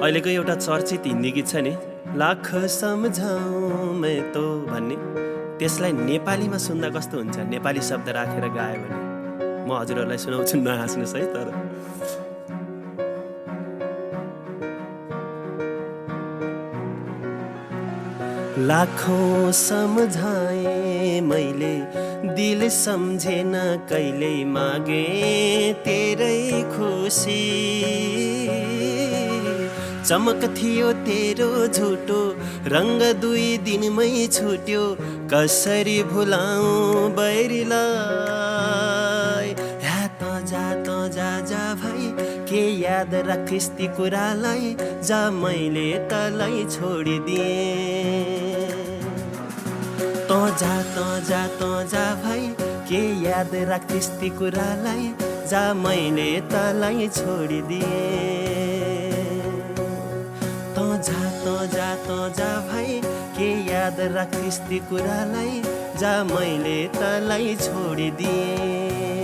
अहिलेको एउटा चर्चित हिन्दी गीत छ नि, लाख सम्झाऊ मैं तो भन्ने, त्यसलाई नेपालीमा सुन्दा कस्तो हुन्छ? नेपाली शब्द राखेर गायो भने म हजुरहरूलाई सुनाउँछु, नहाँस्नुहोस् है। तर लाखौं सम्झाए मैले, दिल सम्झेन कहिले, मागे तेरै खुसी। चमक थियो तेरो झुटो, रंग 2 दिनमै छुट्यो, कसरी भुलाऊ बैरीलाई। या त जा भाइ, के याद राखिस् ती कुरालाई, जा मैले तलाई छोडिदिएँ। त जा भाइ, के याद राखिस् ती कुरालाई, जा मैले तलाई छोडिदिएँ। त जा भाइ, के याद राखिस् ती कुरालाई, जा मैले तलाई छोडिदिएँ।